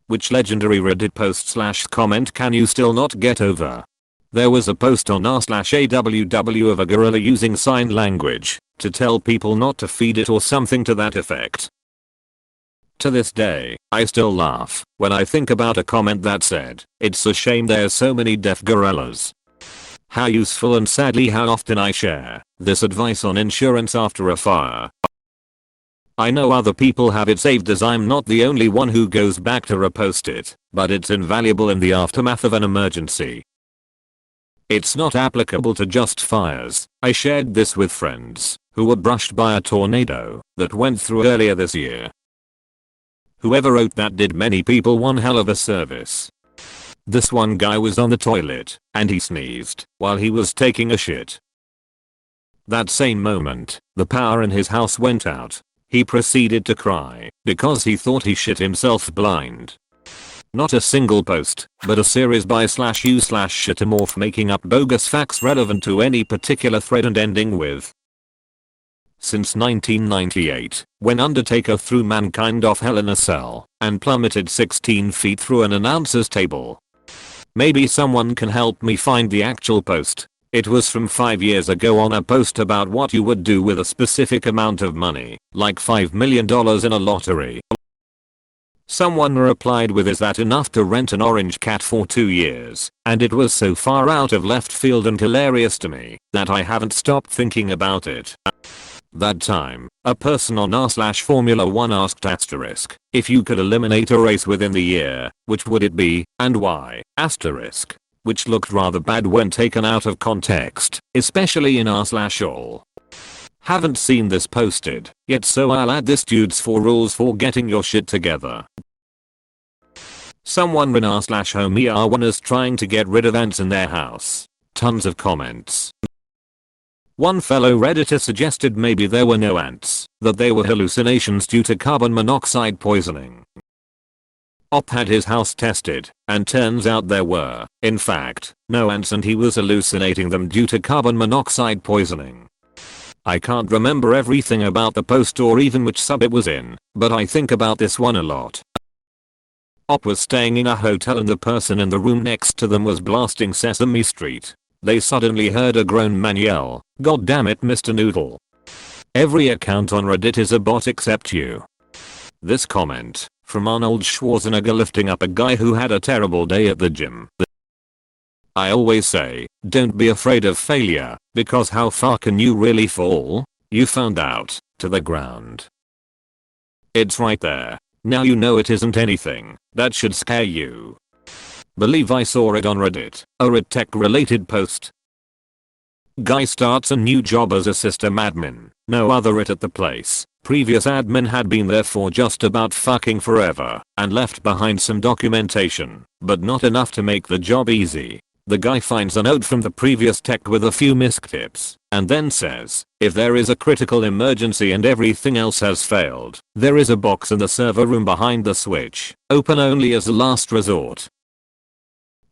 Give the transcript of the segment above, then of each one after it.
Which legendary Reddit post/comment can you still not get over? There was a post on r/aww of a gorilla using sign language to tell people not to feed it or something to that effect. To this day, I still laugh when I think about a comment that said, "It's a shame there's so many deaf gorillas." How useful, and sadly how often I share this advice on insurance after a fire. I know other people have it saved, as I'm not the only one who goes back to repost it, but it's invaluable in the aftermath of an emergency. It's not applicable to just fires. I shared this with friends who were brushed by a tornado that went through earlier this year. Whoever wrote that did many people one hell of a service. This one guy was on the toilet and he sneezed while he was taking a shit. That same moment, the power in his house went out. He proceeded to cry because he thought he shit himself blind. Not a single post, but a series by /u/shitamorph making up bogus facts relevant to any particular thread and ending with, since 1998, when Undertaker threw mankind off Hell in a Cell and plummeted 16 feet through an announcer's table. Maybe someone can help me find the actual post. It was from 5 years ago on a post about what you would do with a specific amount of money, like $5 million in a lottery. Someone replied with, "Is that enough to rent an orange cat for 2 years?" And it was so far out of left field and hilarious to me that I haven't stopped thinking about it. That time, a person on r/Formula 1 asked asterisk, if you could eliminate a race within the year, which would it be, and why, asterisk, which looked rather bad when taken out of context, especially in r/all. Haven't seen this posted yet, so I'll add this: dude's 4 rules for getting your shit together. Someone in r/homie R1 is trying to get rid of ants in their house. Tons of comments. One fellow redditor suggested maybe there were no ants, that they were hallucinations due to carbon monoxide poisoning. Op had his house tested, and turns out there were, in fact, no ants, and he was hallucinating them due to carbon monoxide poisoning. I can't remember everything about the post or even which sub it was in, but I think about this one a lot. Op was staying in a hotel and the person in the room next to them was blasting Sesame Street. They suddenly heard a grown man yell, "God damn it, Mr. Noodle. Every account on Reddit is a bot except you." This comment, from Arnold Schwarzenegger lifting up a guy who had a terrible day at the gym. I always say, don't be afraid of failure, because how far can you really fall? You found out, to the ground. It's right there. Now you know it isn't anything that should scare you. Believe I saw it on Reddit, a Red Tech related post. Guy starts a new job as a system admin, no other it at the place. Previous admin had been there for just about fucking forever and left behind some documentation, but not enough to make the job easy. The guy finds a note from the previous tech with a few misc tips and then says, if there is a critical emergency and everything else has failed, there is a box in the server room behind the switch, open only as a last resort.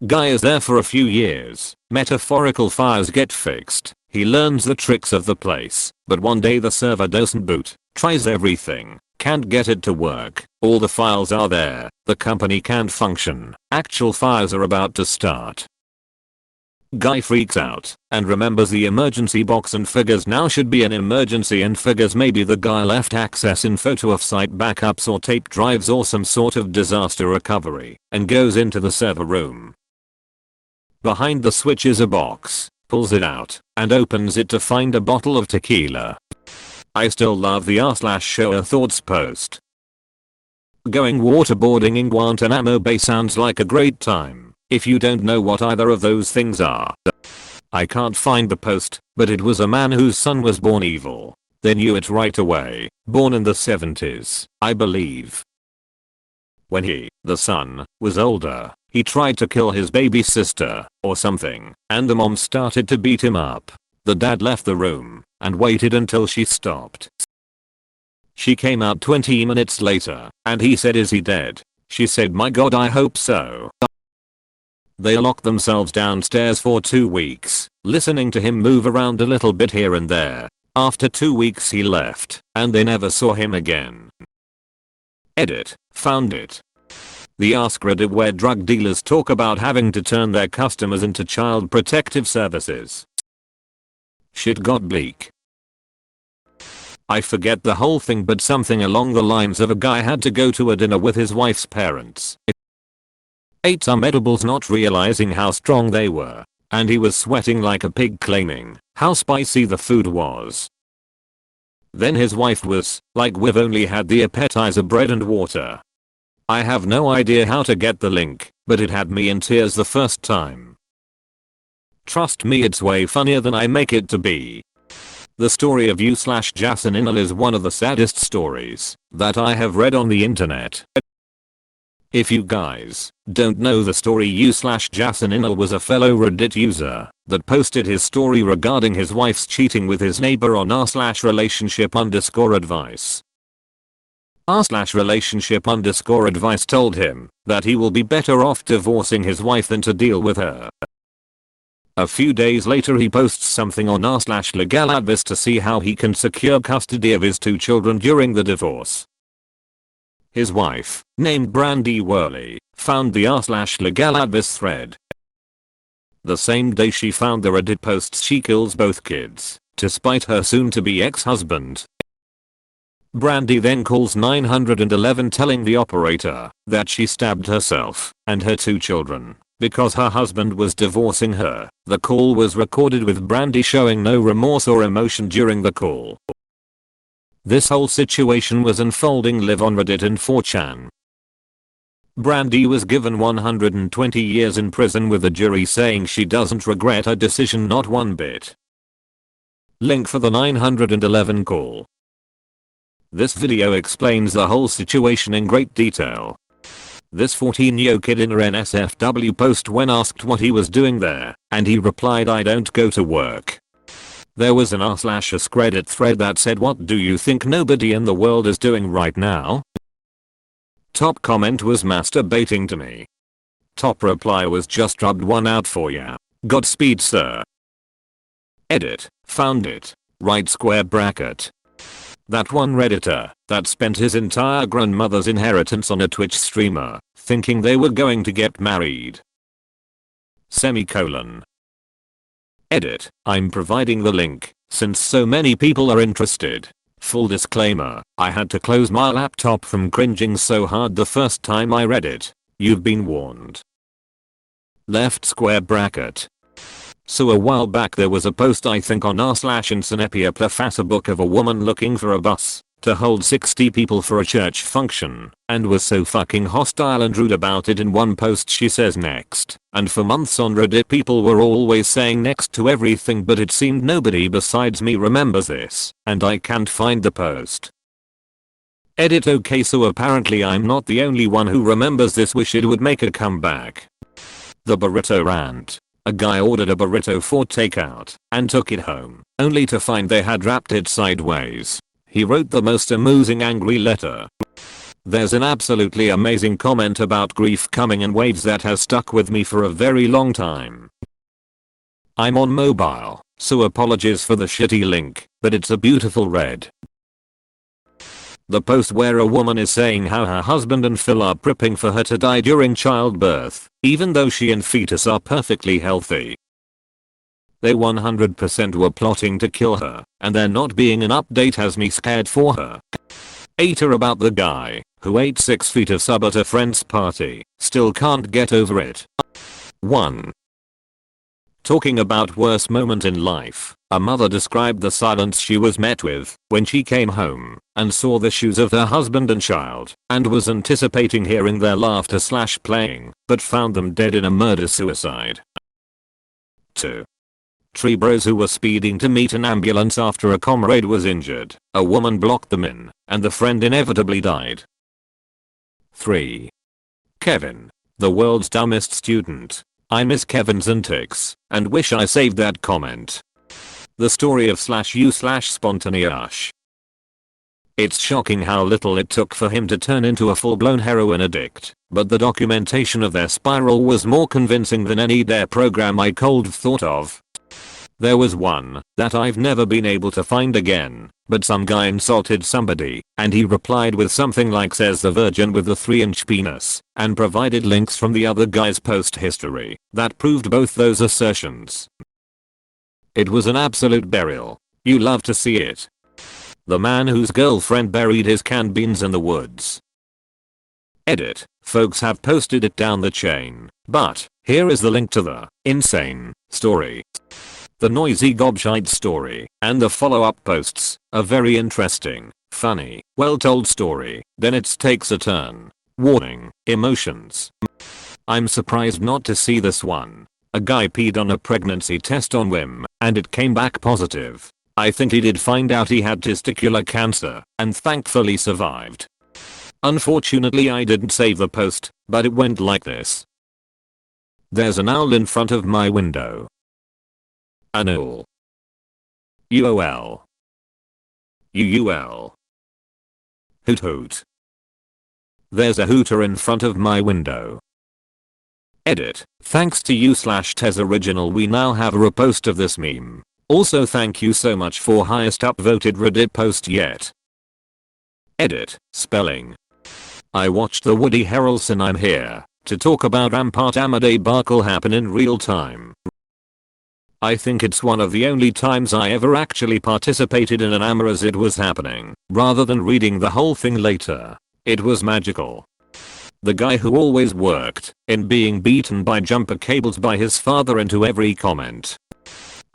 Guy is there for a few years, metaphorical fires get fixed, he learns the tricks of the place, but one day the server doesn't boot, tries everything, can't get it to work, all the files are there, the company can't function, actual fires are about to start. Guy freaks out and remembers the emergency box and figures now should be an emergency and figures maybe the guy left access info to off-site backups or tape drives or some sort of disaster recovery and goes into the server room. Behind the switch is a box, pulls it out and opens it to find a bottle of tequila. I still love the r/shower thoughts post. Going waterboarding in Guantanamo Bay sounds like a great time. If you don't know what either of those things are. I can't find the post, but it was a man whose son was born evil. They knew it right away, born in the 70s, I believe. When he, the son, was older, he tried to kill his baby sister, or something, and the mom started to beat him up. The dad left the room, and waited until she stopped. She came out 20 minutes later, and he said, "Is he dead?" She said, "My God, I hope so." They locked themselves downstairs for 2 weeks, listening to him move around a little bit here and there. After 2 weeks he left, and they never saw him again. Edit, found it. The Ask Reddit where drug dealers talk about having to turn their customers into child protective services. Shit got bleak. I forget the whole thing, but something along the lines of a guy had to go to a dinner with his wife's parents. Ate some edibles not realizing how strong they were, and he was sweating like a pig claiming how spicy the food was. Then his wife was like, "We've only had the appetizer bread and water." I have no idea how to get the link, but it had me in tears the first time. Trust me, it's way funnier than I make it to be. The story of u/Jason Inal is one of the saddest stories that I have read on the internet. If you guys don't know the story, u/Jason Inal was a fellow Reddit user that posted his story regarding his wife's cheating with his neighbor on r/relationship_advice. r/relationship_advice told him that he will be better off divorcing his wife than to deal with her. A few days later he posts something on r/legaladvice to see how he can secure custody of his 2 children during the divorce. His wife, named Brandy Worley, found the r/legaladvice thread. The same day she found the Reddit posts, she kills both kids to spite her soon-to-be ex-husband. Brandy then calls 911 telling the operator that she stabbed herself and her 2 children because her husband was divorcing her. The call was recorded with Brandy showing no remorse or emotion during the call. This whole situation was unfolding live on Reddit and 4chan. Brandy was given 120 years in prison with the jury saying she doesn't regret her decision not one bit. Link for the 911 call. This video explains the whole situation in great detail. This 14-year kid in a NSFW post when asked what he was doing there, and he replied, "I don't go to work." There was an r/Ask Reddit thread that said, "What do you think nobody in the world is doing right now?" Top comment was masturbating to me. Top reply was just rubbed one out for ya. Godspeed, sir. Edit. Found it. Right square bracket. That one Redditor that spent his entire grandmother's inheritance on a Twitch streamer, thinking they were going to get married. Semicolon. Edit. I'm providing the link since so many people are interested. Full disclaimer, I had to close my laptop from cringing so hard the first time I read it. You've been warned. Left square bracket. So a while back there was a post, I think on r/Incinepia Facebook, of a woman looking for a bus to hold 60 people for a church function, and was so fucking hostile and rude about it. In one post she says next, and for months on Reddit people were always saying next to everything, but it seemed nobody besides me remembers this, and I can't find the post. Edit. Okay, so apparently I'm not the only one who remembers this. Wish it would make a comeback. The burrito rant. A guy ordered a burrito for takeout and took it home, only to find they had wrapped it sideways. He wrote the most amusing angry letter. There's an absolutely amazing comment about grief coming in waves that has stuck with me for a very long time. I'm on mobile, so apologies for the shitty link, but it's a beautiful read. The post where a woman is saying how her husband and Phil are prepping for her to die during childbirth, even though she and fetus are perfectly healthy. They 100% were plotting to kill her, and there not being an update has me scared for her. Ater about the guy who ate 6 feet of sub at a friend's party, still can't get over it. 1. Talking about worst moment in life, a mother described the silence she was met with when she came home and saw the shoes of her husband and child, and was anticipating hearing their laughter/playing, but found them dead in a murder-suicide. 2. Tree bros who were speeding to meet an ambulance after a comrade was injured. A woman blocked them in, and the friend inevitably died. 3. Kevin, the world's dumbest student. I miss Kevin's antics and wish I saved that comment. The story of /u/Spontaneous. It's shocking how little it took for him to turn into a full-blown heroin addict, but the documentation of their spiral was more convincing than any dare program I cold thought of. There was one that I've never been able to find again, but some guy insulted somebody, and he replied with something like says the virgin with the 3-inch penis, and provided links from the other guy's post history that proved both those assertions. It was an absolute burial. You love to see it. The man whose girlfriend buried his canned beans in the woods. Edit. Folks have posted it down the chain, but here is the link to the insane story. The noisy gobshite story and the follow-up posts. A very interesting, funny, well-told story. Then it takes a turn. Warning. Emotions. I'm surprised not to see this one. A guy peed on a pregnancy test on whim, and it came back positive. I think he did find out he had testicular cancer, and thankfully survived. Unfortunately I didn't save the post, but it went like this. There's an owl in front of my window. An owl. UOL. UUL. Hoot hoot. There's a hooter in front of my window. Edit. Thanks to you/Tez Original we now have a repost of this meme. Also thank you so much for highest upvoted Reddit post yet. Edit. Spelling. I watched the Woody Harrelson I'm here to talk about Rampart Amadei happen in real time. I think it's one of the only times I ever actually participated in an AMA as it was happening, rather than reading the whole thing later. It was magical. The guy who always worked in being beaten by jumper cables by his father into every comment.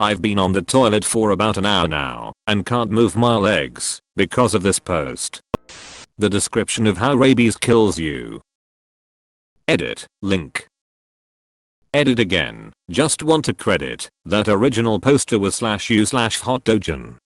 I've been on the toilet for about an hour now and can't move my legs because of this post. The description of how rabies kills you. Edit. Link. Edit again. Just want to credit that original poster was /u/hotdogen.